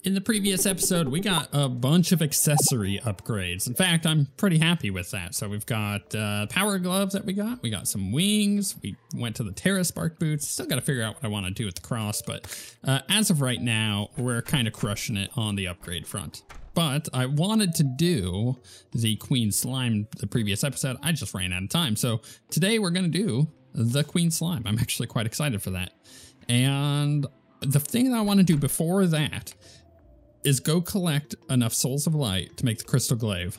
In the previous episode, we got a bunch of accessory upgrades. In fact, I'm pretty happy with that. So we've got power gloves that we got some wings, we went to the Terra Spark boots. Still got to figure out what I want to do with the cross, but as of right now, we're kind of crushing it on the upgrade front. But I wanted to do the Queen Slime the previous episode. I just ran out of time. So today we're going to do the Queen Slime. I'm actually quite excited for that. And the thing that I want to do before that is go collect enough Souls of Light to make the Crystal Glaive.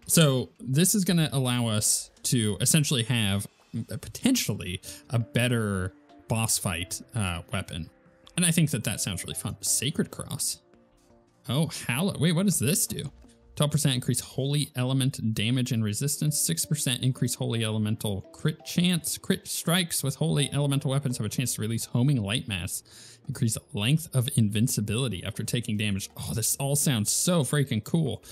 So this is going to allow us to essentially have potentially a better boss fight weapon. And I think that that sounds really fun. Sacred Cross. Oh, Hallow. Wait, what does this do? 12% increase Holy Element damage and resistance. 6% increase Holy Elemental crit chance. Crit strikes with Holy Elemental weapons have a chance to release Homing Light Mass. Increase length of invincibility after taking damage. Oh, this all sounds so freaking cool.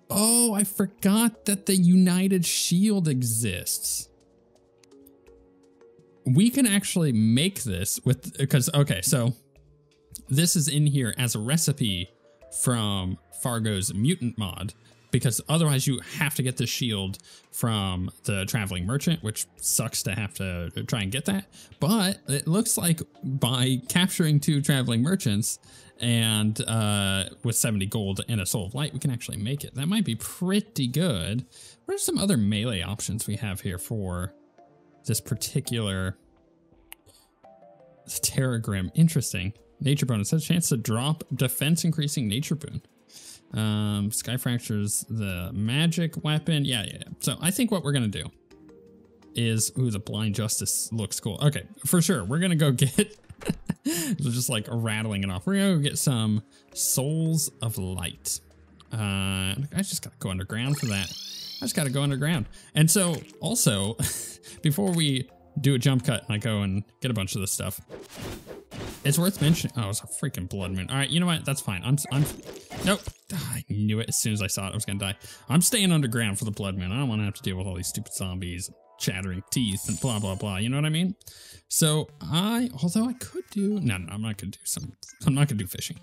Oh, I forgot that the United Shield exists. We can actually make this with, because, okay, so this is in here as a recipe from Fargo's Mutant mod, because otherwise you have to get the shield from the Traveling Merchant, which sucks to have to try and get that. But it looks like by capturing 2 Traveling Merchants and with 70 gold and a Soul of Light, we can actually make it. That might be pretty good. What are some other melee options we have here for this particular Terragrim? Interesting. Nature bonus has a chance to drop defense increasing nature boon. Sky Fracture's the magic weapon. Yeah. So I think what we're going to do is, ooh, the Blind Justice looks cool. Okay, for sure. We're going to go get, just like rattling it off. We're going to go get some Souls of Light. I just got to go underground for that. I just got to go underground. And so also, before we do a jump cut and I go and get a bunch of this stuff, it's worth mentioning. Oh, it's a freaking blood moon. All right, you know what? That's fine. Nope. I knew it as soon as I saw it. I was gonna die. I'm staying underground for the blood moon. I don't want to have to deal with all these stupid zombies, chattering teeth, and blah blah blah. You know what I mean? So although I could do, no, I'm not gonna do I'm not gonna do fishing.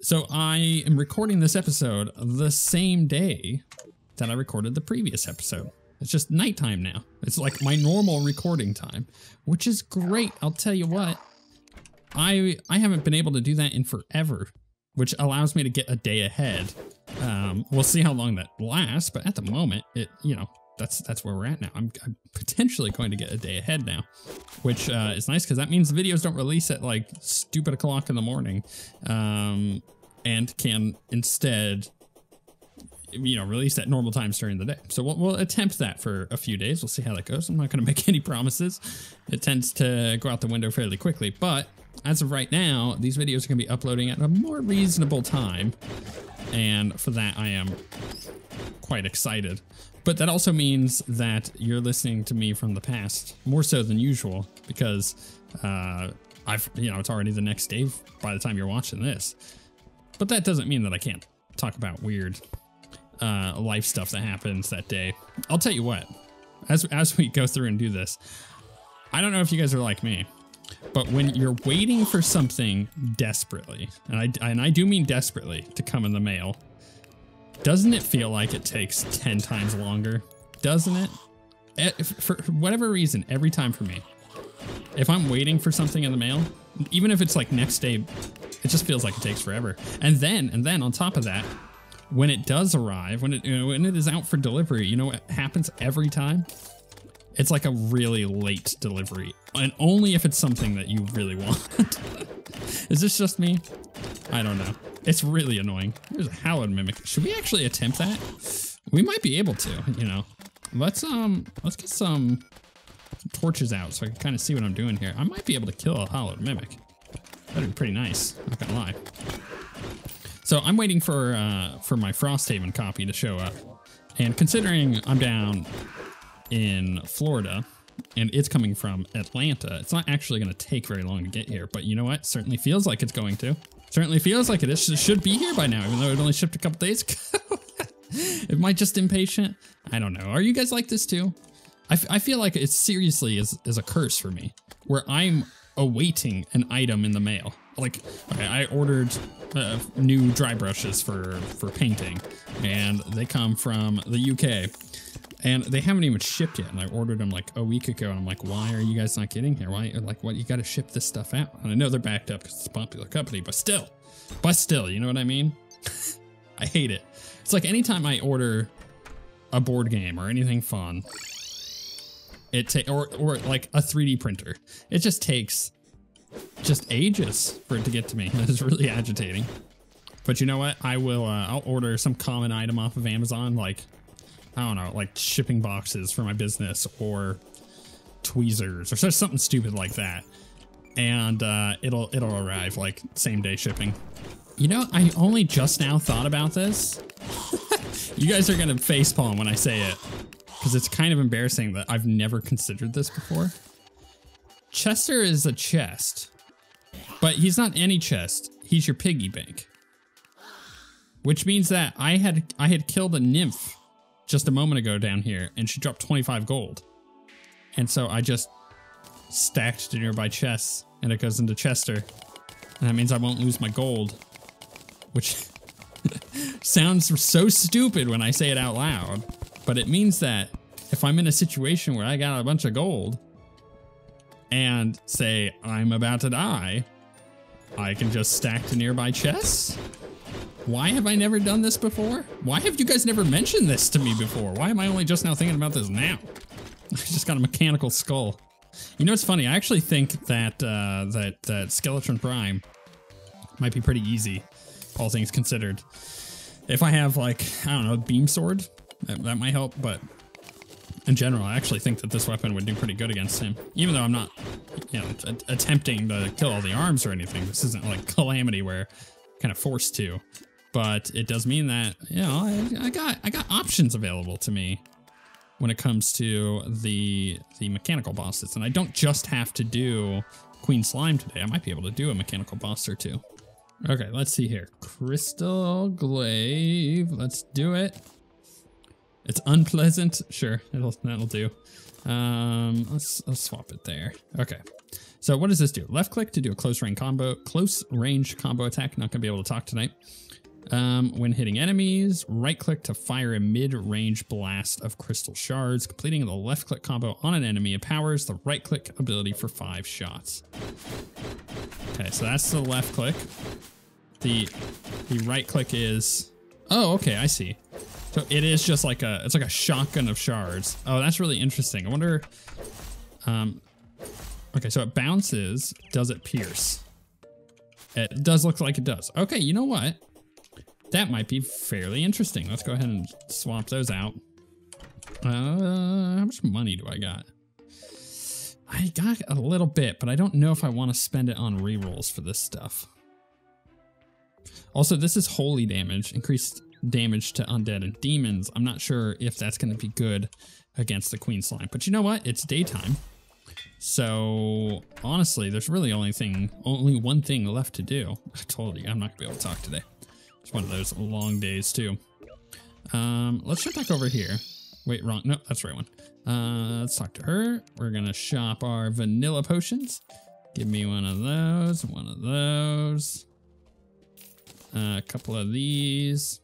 So I am recording this episode the same day that I recorded the previous episode. It's just nighttime now. It's like my normal recording time, which is great. I'll tell you what. I haven't been able to do that in forever, which allows me to get a day ahead. We'll see how long that lasts, but at the moment, that's where we're at now. I'm potentially going to get a day ahead now, which is nice because that means the videos don't release at like stupid o'clock in the morning, and can instead, release at normal times during the day. So we'll attempt that for a few days. We'll see how that goes. I'm not going to make any promises. It tends to go out the window fairly quickly, but as of right now, these videos are going to be uploading at a more reasonable time, and for that I am quite excited. But that also means that you're listening to me from the past more so than usual, because it's already the next day by the time you're watching this. But that doesn't mean that I can't talk about weird life stuff that happens that day. I'll tell you what, as we go through and do this, I don't know if you guys are like me, but when you're waiting for something desperately, and I do mean desperately, to come in the mail, doesn't it feel like it takes 10 times longer? Doesn't it? For whatever reason, every time for me, if I'm waiting for something in the mail, even if it's like next day, it just feels like it takes forever. And then on top of that, when it does arrive, when it is out for delivery, you know what happens every time? It's like a really late delivery, and only if it's something that you really want. Is this just me? I don't know. It's really annoying. There's a Hallowed Mimic. Should we actually attempt that? We might be able to, Let's get some torches out so I can kind of see what I'm doing here. I might be able to kill a Hallowed Mimic. That'd be pretty nice, not gonna lie. So I'm waiting for my Frosthaven copy to show up, and considering I'm down in Florida and it's coming from Atlanta, it's not actually going to take very long to get here, but you know what? Certainly feels like it's going to. Certainly feels like it should be here by now, even though it only shipped a couple days ago. Am I just impatient? I don't know. Are you guys like this too? I feel like it seriously is a curse for me, where I'm awaiting an item in the mail. like, okay, I ordered new dry brushes for painting, and they come from the UK, and they haven't even shipped yet. And I ordered them like a week ago, and I'm like, why are you guys not getting here? Why, like, what? You got to ship this stuff out. And I know they're backed up because it's a popular company, but still, you know what I mean? I hate it. It's like anytime I order a board game or anything fun, or like a 3D printer, it just takes ages for it to get to me. It's really agitating. But you know what? I'll order some common item off of Amazon, like, I don't know, like shipping boxes for my business or tweezers or something stupid like that. And it'll arrive like same day shipping. You know, I only just now thought about this. You guys are gonna facepalm when I say it, because it's kind of embarrassing that I've never considered this before. Chester is a chest, but he's not any chest. He's your piggy bank. Which means that I had killed a nymph just a moment ago down here, and she dropped 25 gold. And so I just stacked to nearby chests, and it goes into Chester. And that means I won't lose my gold, which sounds so stupid when I say it out loud. But it means that if I'm in a situation where I got a bunch of gold and say I'm about to die, I can just stack to nearby chests? Why have I never done this before? Why have you guys never mentioned this to me before? Why am I only just now thinking about this now? I just got a mechanical skull. You know, it's funny. I actually think that that Skeletron Prime might be pretty easy, all things considered. If I have, like, I don't know, beam sword, that might help. But in general, I actually think that this weapon would do pretty good against him. Even though I'm not, you know, attempting to kill all the arms or anything. This isn't like Calamity where I'm kind of forced to. But it does mean that, you know, I got options available to me when it comes to the mechanical bosses. And I don't just have to do Queen Slime today. I might be able to do a mechanical boss or two. Okay, let's see here. Crystal Glaive. Let's do it. It's unpleasant. Sure, that'll do. Let's swap it there. Okay. So what does this do? Left click to do a close range combo attack. Not gonna be able to talk tonight. When hitting enemies, right click to fire a mid-range blast of crystal shards. Completing the left click combo on an enemy empowers the right click ability for 5 shots. Okay, so that's the left click. The right click is, oh, okay, I see. So it is just like it's like a shotgun of shards. Oh, that's really interesting. I wonder, okay, so it bounces. Does it pierce? It does look like it does. Okay, you know what? That might be fairly interesting. Let's go ahead and swap those out. How much money do I got? I got a little bit, but I don't know if I want to spend it on rerolls for this stuff. Also, this is holy damage, increased damage to undead and demons. I'm not sure if that's going to be good against the Queen Slime, but you know what? It's daytime. So honestly, there's really only one thing left to do. I told you, I'm not gonna be able to talk today. It's one of those long days too. Let's jump back over here. Wait, wrong. No, that's the right one. Let's talk to her. We're gonna shop our vanilla potions. Give me one of those, a couple of these.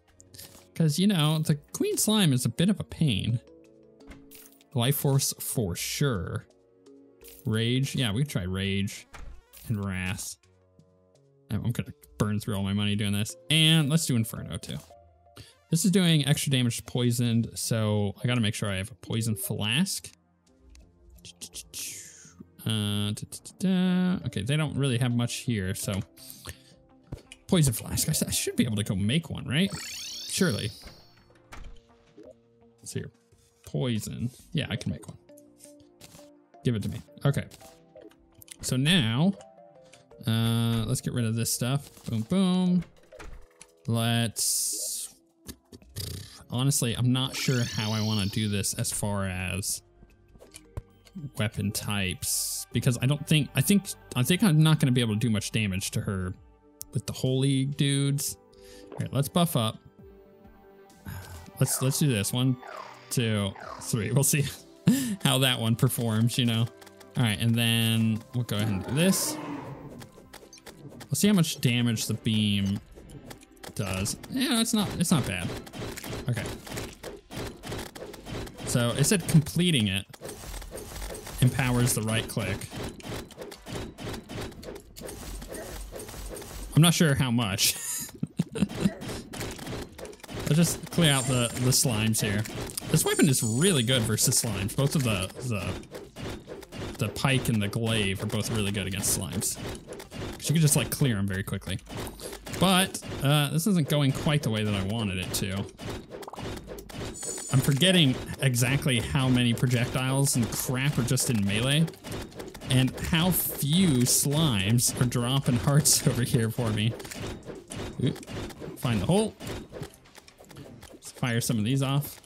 Because, you know, the Queen Slime is a bit of a pain. Life Force for sure. Rage. Yeah, we can try Rage and Wrath. I'm going to burn through all my money doing this. And let's do Inferno too. This is doing extra damage to poisoned, so I got to make sure I have a poison flask. Okay, they don't really have much here, so poison flask. I should be able to go make one, right? Surely. Let's see here. Poison. Yeah, I can make one. Give it to me. Okay. So now, let's get rid of this stuff. Boom, boom. Let's... Honestly, I'm not sure how I want to do this as far as weapon types, because I think I'm not going to be able to do much damage to her with the holy dudes. All right, let's buff up. Let's do this. 1, 2, 3. We'll see how that one performs, you know. All right, and then we'll go ahead and do this. We'll see how much damage the beam does. Yeah, it's not bad. Okay. So it said completing it empowers the right click. I'm not sure how much. Let's just clear out the slimes here. This weapon is really good versus slimes. Both of the pike and the glaive are both really good against slimes. You can just like clear them very quickly. But this isn't going quite the way that I wanted it to. I'm forgetting exactly how many projectiles and crap are just in melee, and how few slimes are dropping hearts over here for me. Ooh, find the hole. Let's fire some of these off.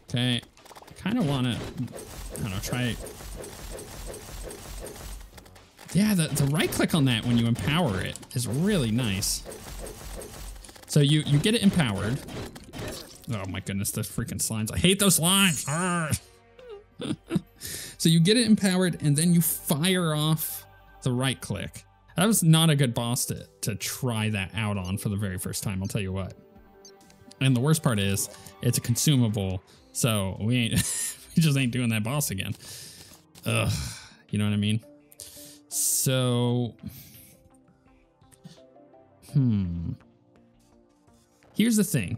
Okay, kind of want to, I don't know, try. Yeah, the right click on that when you empower it is really nice. So you get it empowered. Oh my goodness, the freaking slimes. I hate those slimes. So you get it empowered and then you fire off the right click. That was not a good boss to try that out on for the very first time, I'll tell you what. And the worst part is it's a consumable, so we just ain't doing that boss again. Ugh, you know what I mean? So, Here's the thing.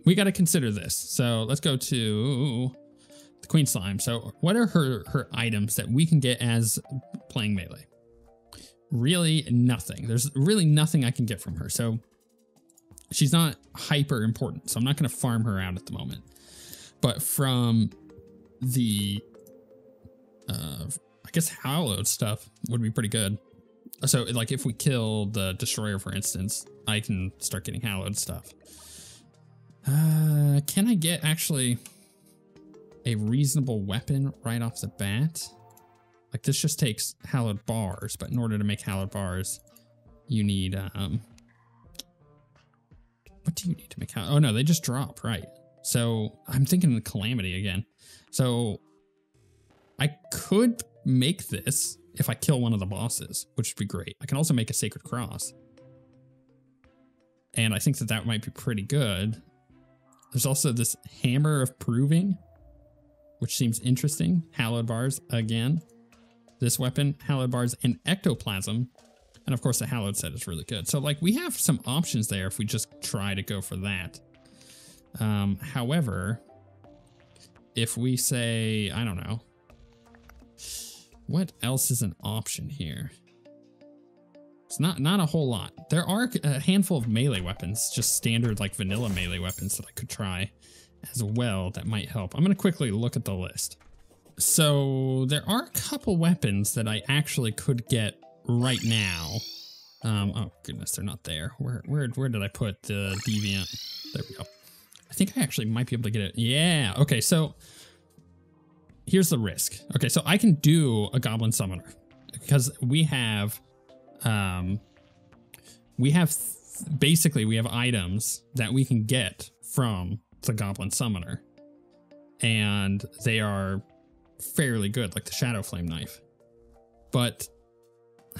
We got to consider this. So let's go to the Queen Slime. So what are her items that we can get as playing melee? Really nothing. There's really nothing I can get from her. So she's not hyper important. So I'm not going to farm her out at the moment. But from the, I guess hallowed stuff would be pretty good. So like if we kill the destroyer, for instance, I can start getting hallowed stuff. Can I get actually a reasonable weapon right off the bat? Like this just takes hallowed bars, but in order to make hallowed bars, you need, what do you need to make hallowed? Oh no, they just drop, right? So I'm thinking the calamity again. So I could make this if I kill one of the bosses, which would be great. I can also make a sacred cross. And I think that might be pretty good. There's also this hammer of proving, which seems interesting. Hallowed bars again. This weapon, hallowed bars, and ectoplasm. And of course the hallowed set is really good. So like we have some options there if we just try to go for that. However, if we say, I don't know, what else is an option here? It's not a whole lot. There are a handful of melee weapons, just standard like vanilla melee weapons that I could try as well that might help. I'm gonna quickly look at the list. So there are a couple weapons that I actually could get right now. Oh goodness, they're not there. Where did I put the deviant? There we go. I think I actually might be able to get it. Yeah, okay, so here's the risk. Okay, so I can do a goblin summoner because we have basically we have items that we can get from the goblin summoner, and they are fairly good, like the shadow flame knife. But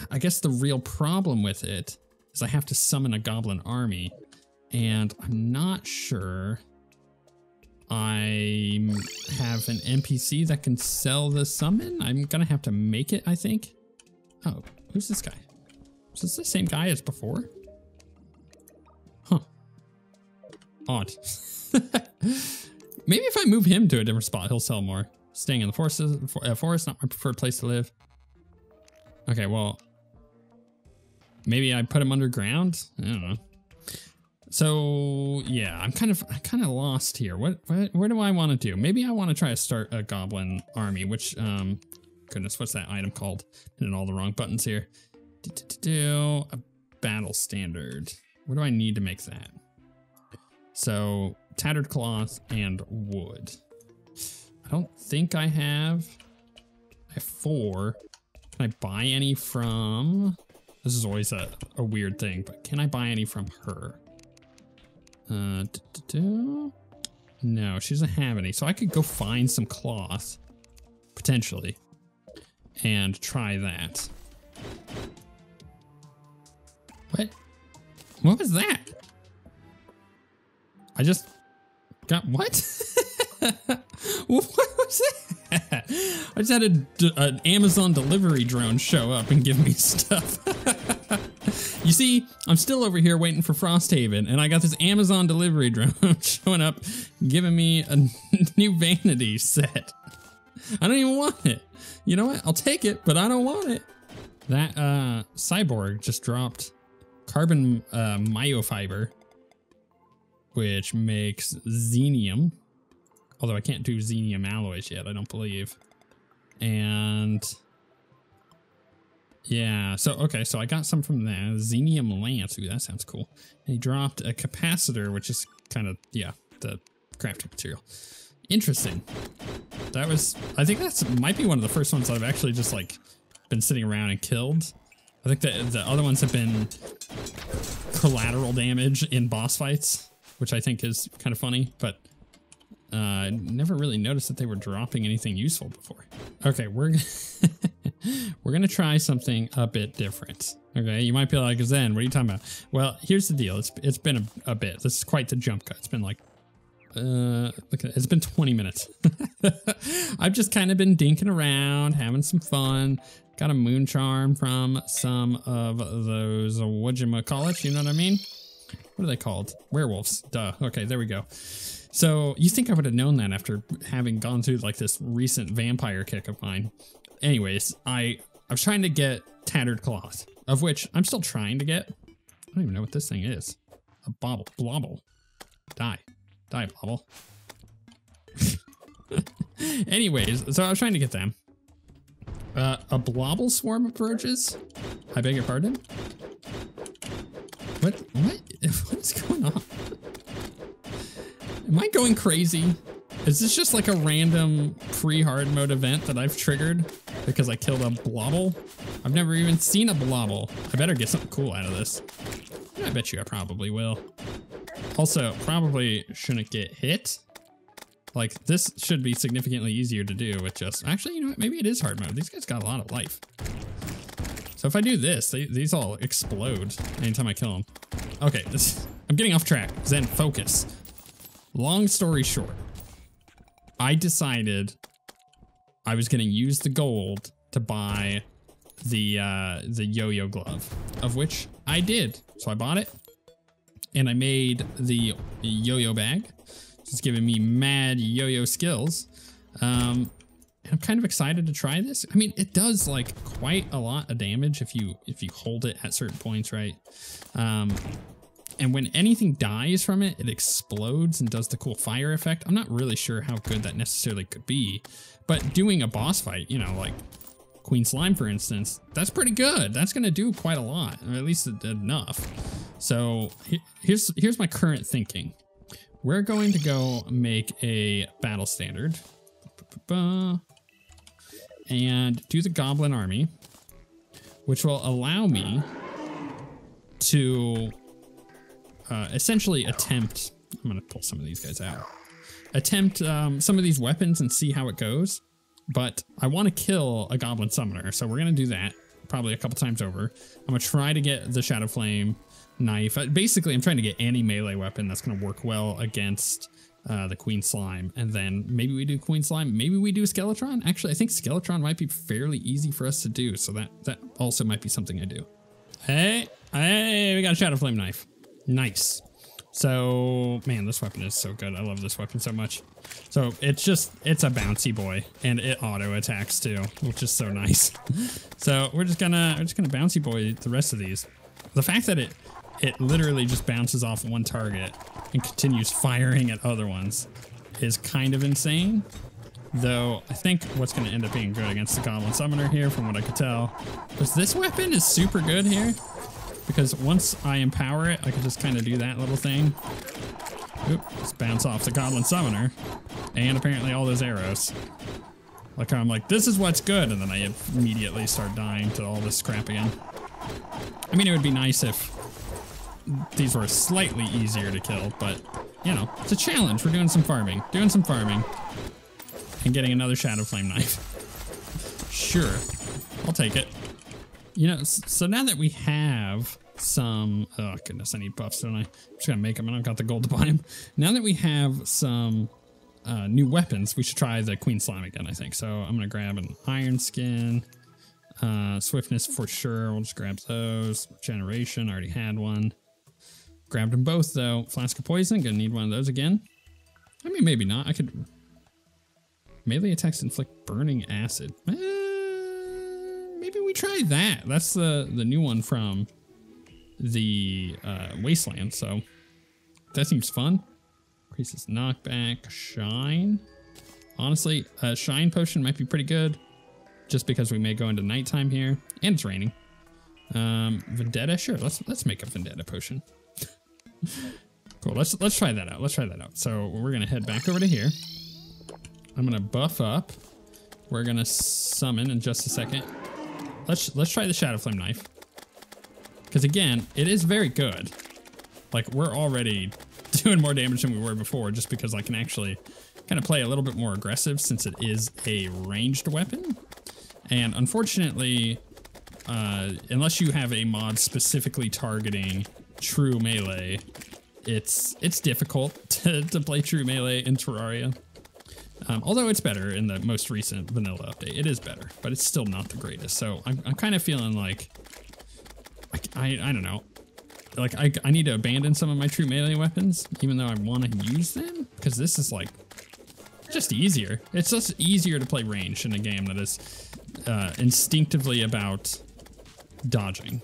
I guess the real problem with it is I have to summon a goblin army, and I'm not sure I have an NPC that can sell the summon. I'm gonna have to make it, I think. Oh, who's this guy? Is this the same guy as before? Huh. Odd. Maybe if I move him to a different spot, he'll sell more. Staying in the forest, not my preferred place to live. Okay, well, maybe I put him underground. I don't know. So yeah, I'm kind of lost here. What do I want to do? Maybe I want to try to start a goblin army. Which goodness, what's that item called? Hitting all the wrong buttons here. A battle standard. What do I need to make that? So tattered cloth and wood. I don't think I have 4. Can I buy any from? This is always a weird thing, but can I buy any from her? No, she doesn't have any. So I could go find some cloth, potentially, and try that. What? What was that? I just got what? What was that? I just had an Amazon delivery drone show up and give me stuff. You see, I'm still over here waiting for Frosthaven, and I got this Amazon delivery drone showing up, giving me a new vanity set. I don't even want it. You know what? I'll take it, but I don't want it. That cyborg just dropped carbon myofiber, which makes xenium. Although I can't do xenium alloys yet, I don't believe. And yeah, so okay, so I got some from that. Xenium lance, ooh, that sounds cool. And he dropped a capacitor, which is kind of, yeah, the crafting material. Interesting. That was, I think that's might be one of the first ones I've actually just like been sitting around and killed. I think the other ones have been collateral damage in boss fights, which I think is kind of funny, but never really noticed that they were dropping anything useful before. Okay, we're gonna try something a bit different. Okay, you might be like, Zen, what are you talking about? Well, here's the deal. It's been a bit. This is quite the jump cut. It's been like, look at it. It's been 20 minutes. I've just kind of been dinking around, having some fun. Got a moon charm from some of those, whatchamacallit, you know what I mean? What are they called? Werewolves. Duh. Okay, there we go. So you think I would have known that after having gone through like this recent vampire kick of mine. Anyways, I was trying to get Tattered Cloth, of which I'm still trying to get. I don't even know what this thing is. A bobble. Blobble. Die. Die, Blobble. Anyways, so I was trying to get them. A Blobble swarm of roaches? I beg your pardon? What is going on? Am I going crazy? Is this just like a random pre-hard mode event that I've triggered because I killed a Blobble? I've never even seen a Blobble. I better get something cool out of this. I bet you I probably will. Also, probably shouldn't get hit. Like, this should be significantly easier to do with just... Actually, you know what? Maybe it is hard mode. These guys got a lot of life. So if I do this, these all explode anytime I kill them. Okay, I'm getting off track. Zen, focus. Long story short, I decided I was going to use the gold to buy the yo-yo glove, of which I did. So I bought it, and I made the yo-yo bag. It's giving me mad yo-yo skills. I'm kind of excited to try this. I mean, it does like quite a lot of damage if you hold it at certain points, right? And when anything dies from it, it explodes and does the cool fire effect. I'm not really sure how good that necessarily could be, but doing a boss fight, you know, like Queen Slime, for instance, that's pretty good. That's gonna do quite a lot, or at least enough. So here's my current thinking. We're going to go make a battle standard and do the goblin army, which will allow me to essentially attempt, I'm gonna pull some of these guys out, attempt some of these weapons and see how it goes. But I want to kill a goblin summoner, so we're gonna do that probably a couple times over. I'm gonna try to get the Shadow Flame knife. Basically, I'm trying to get any melee weapon that's gonna work well against the Queen Slime, and then maybe we do Queen Slime, maybe we do Skeletron. Actually, I think Skeletron might be fairly easy for us to do, so that also might be something I do. Hey, we got a Shadow Flame knife. Nice. So, man, this weapon is so good. I love this weapon so much. So it's a bouncy boy, and it auto attacks too, which is so nice. So we're just gonna bouncy boy the rest of these. The fact that it literally just bounces off one target and continues firing at other ones is kind of insane. Though I think what's gonna end up being good against the Goblin Summoner here, from what I could tell, is this weapon is super good here. Because once I empower it, I can just kind of do that little thing. Oop, just bounce off the Goblin Summoner. And apparently all those arrows. Like I'm like, this is what's good, and then I immediately start dying to all this crap again. I mean, it would be nice if these were slightly easier to kill, but, you know, it's a challenge. We're doing some farming. And getting another Shadow Flame knife. Sure, I'll take it. You know, so now that we have some, oh goodness, I need buffs, don't I? I'm just gonna make them. I don't got the gold to buy them. Now that we have some new weapons, we should try the Queen Slime again, I think. So I'm gonna grab an Iron Skin, Swiftness for sure. We'll just grab those. Generation, already had one. Grabbed them both though. Flask of Poison, gonna need one of those again. I mean, maybe not. I could. Melee attacks inflict burning acid. Maybe we try that. That's the new one from the Wasteland. So that seems fun. Increases knockback. Shine. Honestly, a Shine potion might be pretty good, just because we may go into nighttime here and it's raining. Vendetta, sure. Let's make a Vendetta potion. Cool. Let's try that out. Let's try that out. So we're gonna head back over to here. I'm gonna buff up. We're gonna summon in just a second. Let's try the Shadow Flame Knife. Because again, it is very good. Like, we're already doing more damage than we were before, just because I can actually kind of play a little bit more aggressive since it is a ranged weapon. And unfortunately, unless you have a mod specifically targeting true melee, it's difficult to play true melee in Terraria. Although it's better in the most recent vanilla update. It is better, but it's still not the greatest. So I'm kind of feeling like I don't know. Like I need to abandon some of my true melee weapons, even though I want to use them, because this is like just easier. It's just easier to play range in a game that is instinctively about dodging.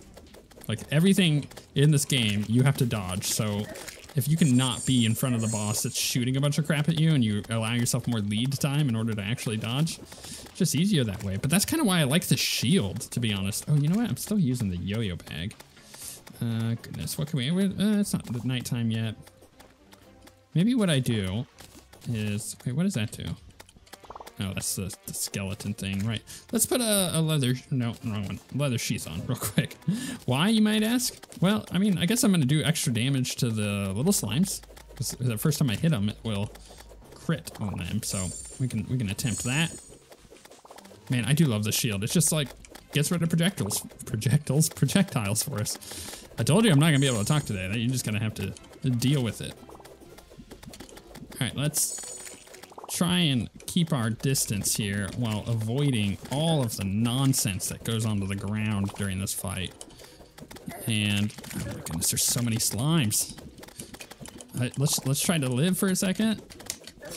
Like, everything in this game, you have to dodge. So if you can not be in front of the boss that's shooting a bunch of crap at you and you allow yourself more lead time in order to actually dodge, it's just easier that way. But that's kind of why I like the shield, to be honest. Oh, you know what? I'm still using the yo-yo bag. Goodness, what can we... it's not the nighttime yet. Maybe what I do is... Wait, what does that do? Oh, that's the skeleton thing, right? Let's put a leather... No, wrong one. Leather sheath on real quick. Why, you might ask? Well, I mean, I guess I'm going to do extra damage to the little slimes, because the first time I hit them, it will crit on them. So we can attempt that. Man, I do love the shield. It's just like gets rid of projectiles for us. I told you I'm not going to be able to talk today. You're just going to have to deal with it. All right, let's try and keep our distance here while avoiding all of the nonsense that goes onto the ground during this fight. And oh my goodness, there's so many slimes. Let's try to live for a second.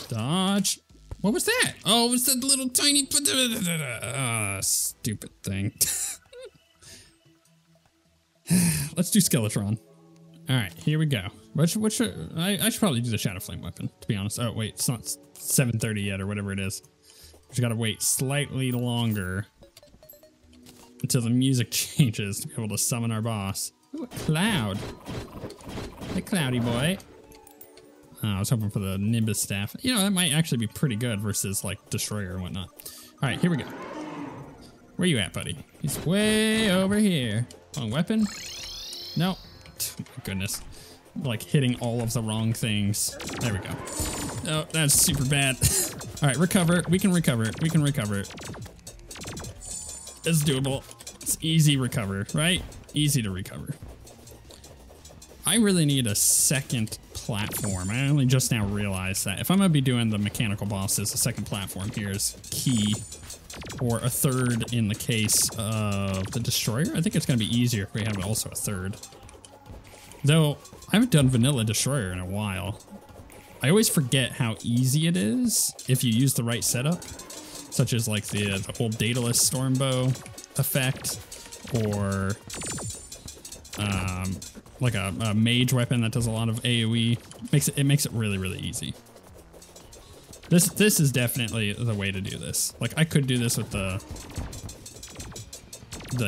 Dodge. What was that? Oh, it was that little tiny stupid thing. Let's do Skeletron. All right, here we go. I should probably do the Shadow Flame weapon, to be honest. Oh, wait, it's not 7:30 yet or whatever it is. Just gotta wait slightly longer until the music changes to be able to summon our boss. Ooh, a cloud. Hey, cloudy boy. Oh, I was hoping for the Nimbus staff. You know, that might actually be pretty good versus, like, Destroyer and whatnot. All right, here we go. Where you at, buddy? He's way over here. Wrong weapon? No. Oh, my goodness. Like hitting all of the wrong things. There we go. Oh, that's super bad. All right, recover. We can recover. We can recover. It's doable. It's easy recover, right? Easy to recover. I really need a second platform. I only just now realized that. If I'm gonna be doing the mechanical bosses, a second platform here is key. Or a third in the case of the Destroyer. I think it's gonna be easier if we have also a third. Though, I haven't done Vanilla Destroyer in a while. I always forget how easy it is if you use the right setup, such as like the whole Daedalus Stormbow effect, or like a mage weapon that does a lot of AoE. It makes it really, really easy. This is definitely the way to do this. Like, I could do this with the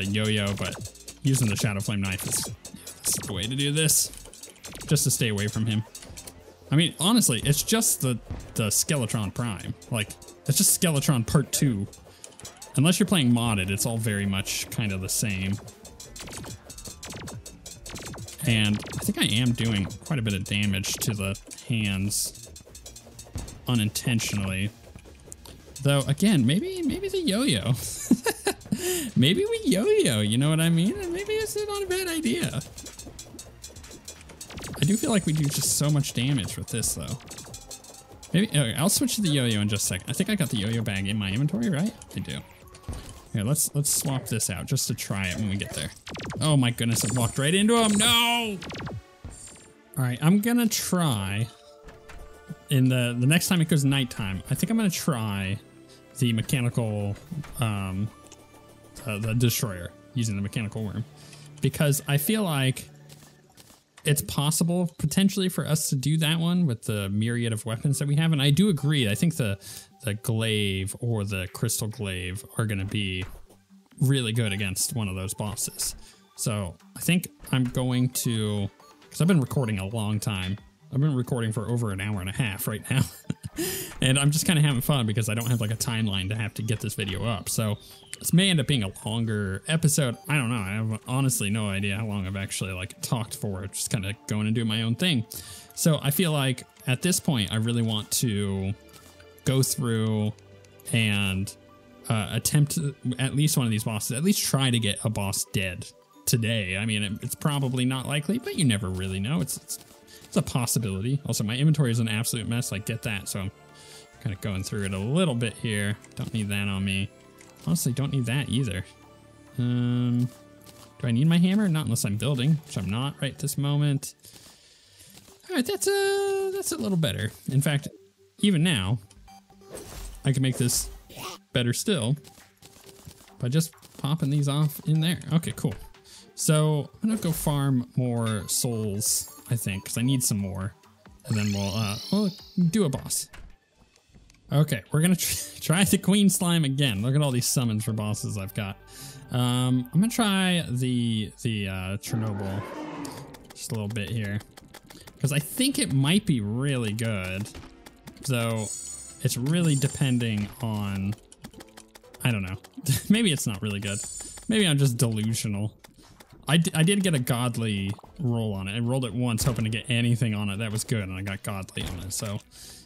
yo-yo, but using the Shadow Flame Knife is the way to do this, just to stay away from him. I mean, honestly, it's just the Skeletron Prime. Like, it's just Skeletron Part 2. Unless you're playing modded, it's all very much kind of the same. And I think I am doing quite a bit of damage to the hands unintentionally. Though, again, maybe the yo-yo. Maybe we yo-yo, you know what I mean? And maybe it's not a bad idea. I do feel like we do just so much damage with this, though. Maybe, okay, I'll switch to the yo-yo in just a second. I think I got the yo-yo bag in my inventory, right? I do. Here, let's swap this out just to try it when we get there. Oh my goodness, I walked right into him. No! All right, I'm gonna try, in the next time it goes nighttime, I think I'm gonna try the mechanical, the destroyer, using the mechanical worm. Because I feel like it's possible potentially for us to do that one with the myriad of weapons that we have. And I do agree. I think the glaive or the crystal glaive are going to be really good against one of those bosses. So I think I'm going to, because I've been recording a long time. I've been recording for over an hour and a half right now. And I'm just kind of having fun because I don't have like a timeline to have to get this video up. So this may end up being a longer episode. I don't know. I have honestly no idea how long I've actually like talked for. Just kind of going and doing my own thing. So I feel like at this point, I really want to go through and attempt at least one of these bosses, at least try to get a boss dead today. I mean, it's probably not likely, but you never really know. It's a possibility. Also, my inventory is an absolute mess. I get that. So I'm kind of going through it a little bit here. Don't need that on me. Honestly, don't need that either. Do I need my hammer? Not unless I'm building, which I'm not right this moment. All right, that's a little better. In fact, even now, I can make this better still by just popping these off in there. Okay, cool. So I'm gonna go farm more souls, I think, because I need some more, and then we'll do a boss. Okay, we're gonna try the queen slime again. Look at all these summons for bosses I've got. I'm gonna try the Chernobyl just a little bit here, because I think it might be really good, though it's really depending on, I don't know. Maybe it's not really good. Maybe I'm just delusional. I did get a godly roll on it. I rolled it once hoping to get anything on it that was good, and I got godly on it. So,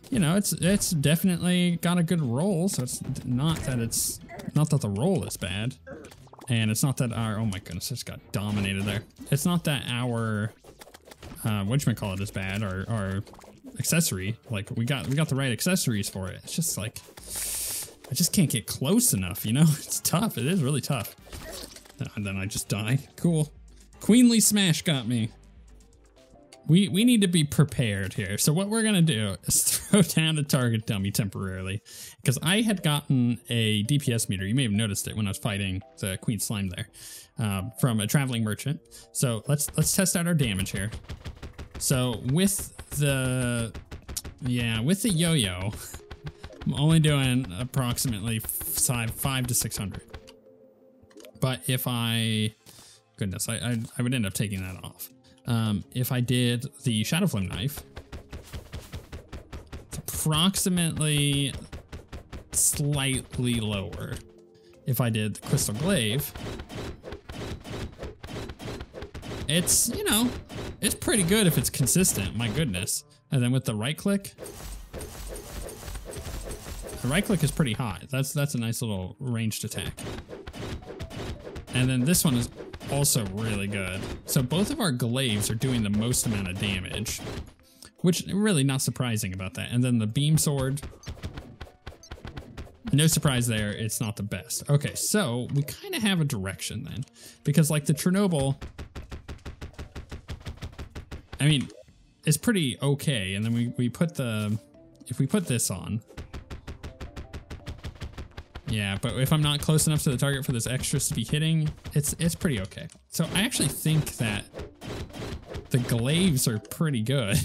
you know, it's definitely got a good roll. So it's not that the roll is bad, and it's not that our, oh my goodness, I just got dominated there. It's not that our whatchamacallit is bad, our accessory. Like we got the right accessories for it. It's just like I just can't get close enough. You know, it's tough. It is really tough. And then I just die. Cool. Queenly Smash got me. We need to be prepared here. So what we're gonna do is throw down a target dummy temporarily, because I had gotten a DPS meter. You may have noticed it when I was fighting the Queen Slime there, from a traveling merchant. So let's test out our damage here. So with the yo-yo, I'm only doing approximately 500 to 600. But if goodness, I would end up taking that off. If I did the Shadow Flame knife, it's approximately slightly lower. If I did the Crystal Glaive, it's, you know, it's pretty good if it's consistent, my goodness. And then with the right click is pretty high. That's a nice little ranged attack. And then this one is also really good. So both of our glaives are doing the most amount of damage, which really not surprising about that. And then the beam sword, no surprise there, it's not the best. Okay, so we kind of have a direction then, because like the Chernobyl, I mean, it's pretty okay. And then we put if we put this on, yeah, but if I'm not close enough to the target for this extras to be hitting, it's pretty okay. So I actually think that the glaives are pretty good.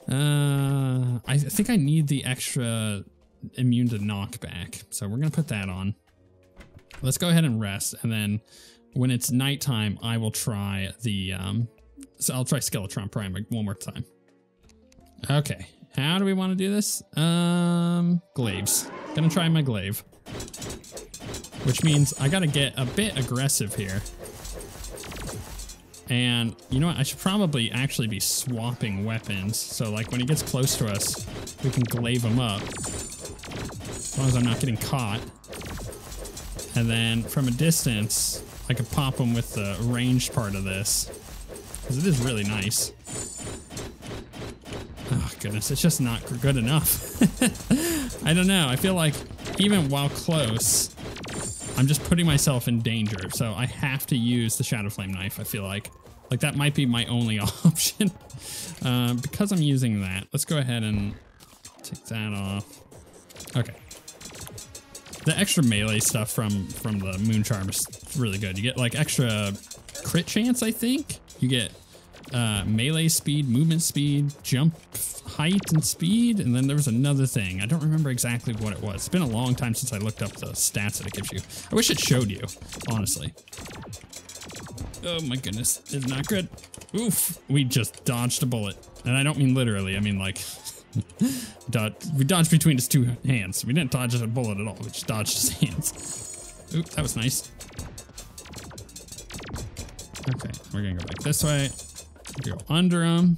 I think I need the extra immune to knockback. So we're gonna put that on. Let's go ahead and rest, and then when it's nighttime, I will try the so I'll try Skeletron Prime one more time. Okay, how do we want to do this? Glaives. Gonna try my glaive, which means I gotta get a bit aggressive here. And you know what? I should probably actually be swapping weapons. So like when he gets close to us, we can glaive him up. As long as I'm not getting caught. And then from a distance, I could pop them with the ranged part of this. Because it is really nice. Oh, goodness. It's just not good enough. I don't know. I feel like even while close, I'm just putting myself in danger. So I have to use the Shadow Flame knife, I feel like. Like, that might be my only option. Because I'm using that, let's go ahead and take that off. Okay. The extra melee stuff from the Moon Charm is really good. You get like extra crit chance, I think. You get melee speed, movement speed, jump height and speed, and then there was another thing. I don't remember exactly what it was. It's been a long time since I looked up the stats that it gives you. I wish it showed you, honestly. Oh my goodness, it's not good. Oof, we just dodged a bullet. And I don't mean literally, I mean like... we dodged between his two hands. We didn't dodge a bullet at all. We just dodged his hands. Oop, that was nice. Okay, we're gonna go back this way. Go under him.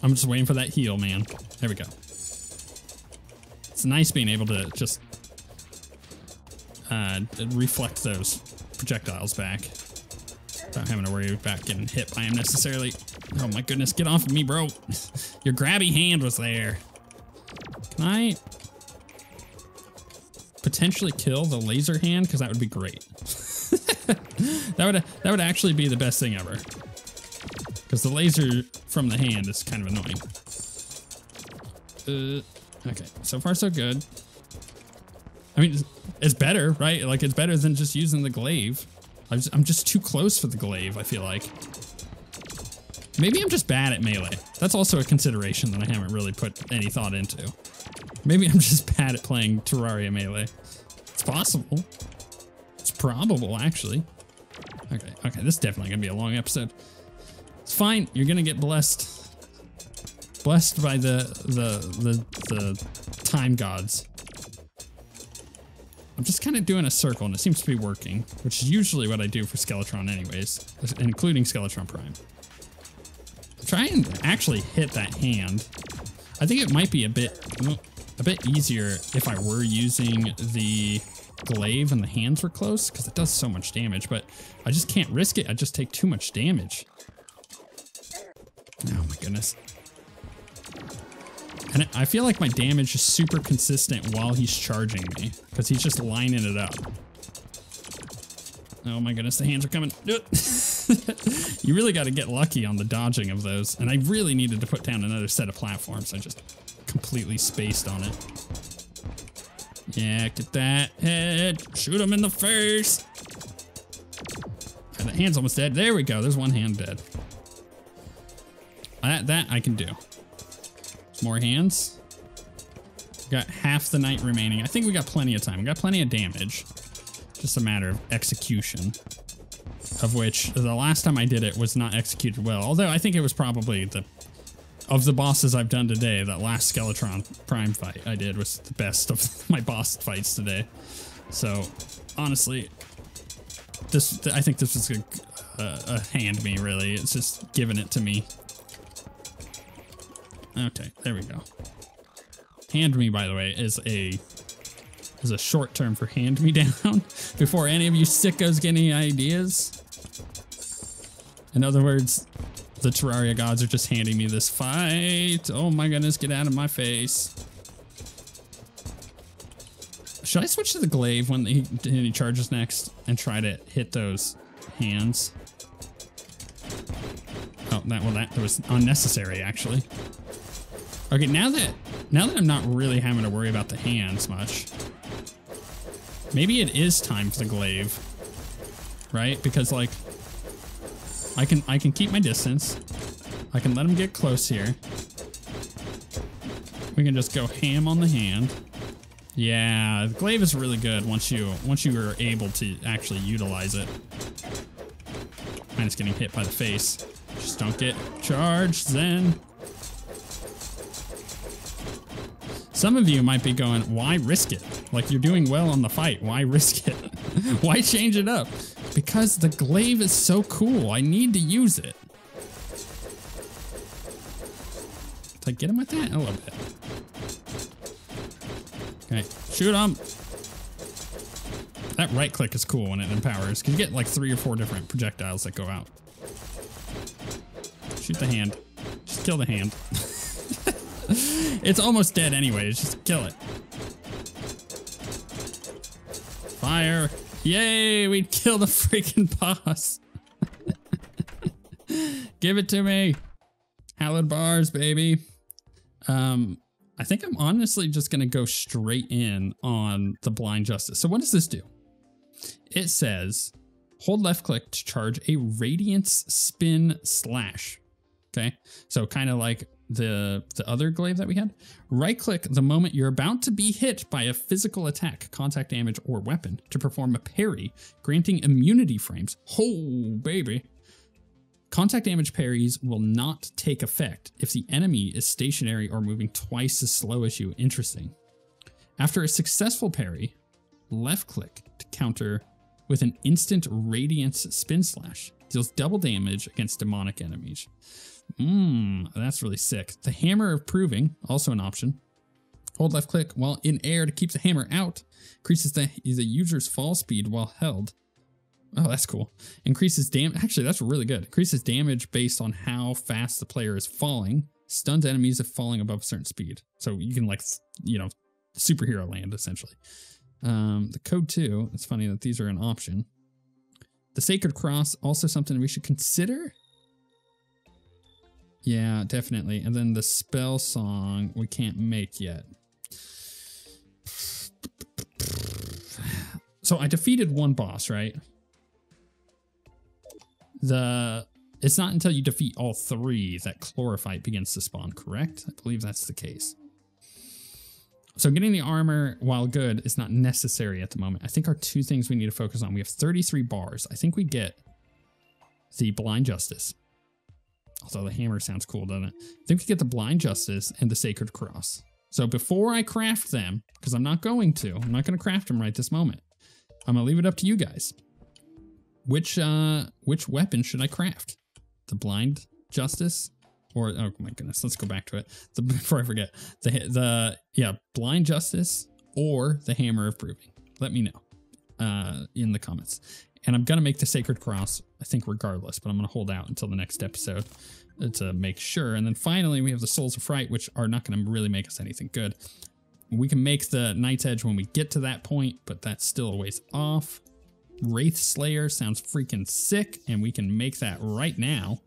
I'm just waiting for that heal, man. There we go. It's nice being able to just reflect those projectiles back without having to worry about getting hit by him necessarily. Oh my goodness, get off of me, bro. Your grabby hand was there. Can I potentially kill the laser hand? Because that would be great. That would actually be the best thing ever. Because the laser from the hand is kind of annoying. Okay, so far so good. I mean, it's better, right? Like, it's better than just using the glaive. I'm just too close for the glaive, I feel like. Maybe I'm just bad at melee. That's also a consideration that I haven't really put any thought into. Maybe I'm just bad at playing Terraria melee. It's possible. It's probable, actually. Okay, this is definitely gonna be a long episode. It's fine, you're gonna get blessed. Blessed by the time gods. I'm just kind of doing a circle and it seems to be working, which is usually what I do for Skeletron anyways, including Skeletron Prime. Try and actually hit that hand. I think it might be a bit easier if I were using the glaive and the hands were close, because it does so much damage, but I just can't risk it. I just take too much damage. Oh my goodness. And I feel like my damage is super consistent while he's charging me, because he's just lining it up. Oh my goodness, the hands are coming. You really got to get lucky on the dodging of those. And I really needed to put down another set of platforms. I just completely spaced on it. Yeah, get that head. Shoot him in the face. And the hand's almost dead. There we go. There's one hand dead. That I can do. More hands. We got half the night remaining. I think we got plenty of time. We got plenty of damage. Just a matter of execution. Of which, the last time I did it was not executed well. Although I think it was probably of the bosses I've done today, that last Skeletron Prime fight I did was the best of my boss fights today. So, honestly, I think this is a hand me, really. It's just giving it to me. Okay, there we go. Hand me, by the way, is a short term for hand me down. Before any of you sickos get any ideas. In other words, the Terraria gods are just handing me this fight. Oh my goodness, get out of my face. Should I switch to the glaive when he charges next and try to hit those hands? Oh, that was unnecessary, actually. Okay, now that I'm not really having to worry about the hands much, maybe it is time for the glaive, right? Because like, I can keep my distance. I can let him get close here. We can just go ham on the hand. Yeah, the glaive is really good once you are able to actually utilize it. Minus getting hit by the face. Just don't get charged, then. Some of you might be going, why risk it? Like, you're doing well on the fight. Why risk it? Why change it up? Because the glaive is so cool. I need to use it. Did I get him with that? A little bit. Okay, shoot him. That right click is cool when it empowers. Because you get like 3 or 4 different projectiles that go out. Shoot the hand. Just kill the hand. It's almost dead anyways. Just kill it. Fire. Yay, we killed the freaking boss. Give it to me. Hallowed bars, baby. I think I'm honestly just going to go straight in on the Blind Justice. So what does this do? It says, hold left click to charge a Radiance Spin Slash. Okay, so kind of like the other glaive that we had. Right click the moment you're about to be hit by a physical attack, contact damage, or weapon to perform a parry, granting immunity frames. Oh, baby. Contact damage parries will not take effect if the enemy is stationary or moving twice as slow as you. Interesting. After a successful parry, left click to counter with an instant Radiance Spin Slash. Deals double damage against demonic enemies. That's really sick. The Hammer of Proving, also an option. Hold left click while in air to keep the hammer out. Increases the user's fall speed while held. Oh, that's cool. Increases damage. Actually, that's really good. Increases damage based on how fast the player is falling. Stuns enemies if falling above a certain speed. So you can, like, you know, superhero land, essentially. The code 2. It's funny that these are an option. The Sacred Cross, also something we should consider. Yeah, definitely. And then the spell song we can't make yet. So I defeated one boss, right? It's not until you defeat all 3 that Chlorophyte begins to spawn, correct? I believe that's the case. So getting the armor, while good, is not necessary at the moment. I think our 2 things we need to focus on. We have 33 bars. I think we get the Blind Justice. Although the hammer sounds cool, doesn't it? I think we get the Blind Justice and the Sacred Cross. So before I craft them, because I'm not going to craft them right this moment. I'm going to leave it up to you guys. Which weapon should I craft? The Blind Justice? Or, oh my goodness, let's go back to it. Before I forget. Yeah, Blind Justice or the Hammer of Proving. Let me know in the comments. And I'm going to make the Sacred Cross, I think, regardless, but I'm going to hold out until the next episode to make sure. And then finally, we have the Souls of Fright, which are not going to really make us anything good. We can make the Night's Edge when we get to that point, but that's still a ways off. Wraith Slayer sounds freaking sick, and we can make that right now.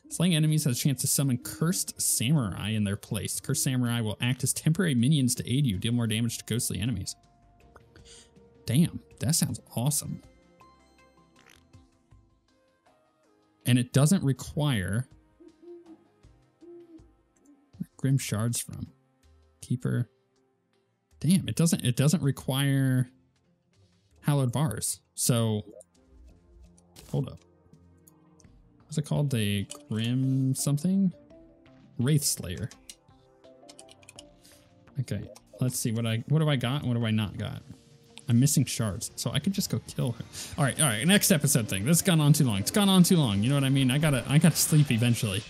Slaying enemies has a chance to summon Cursed Samurai in their place. Cursed Samurai will act as temporary minions to aid you, deal more damage to ghostly enemies. Damn, that sounds awesome. And it doesn't require Grim Shards from Keeper. Damn, it doesn't require Hallowed Bars. So hold up. What's it called? The Grim something? Wraith Slayer. Okay, let's see what do I got and what do I not got? I'm missing shards, so I could just go kill her. All right, next episode thing. This has gone on too long. It's gone on too long. You know what I mean? I gotta sleep eventually.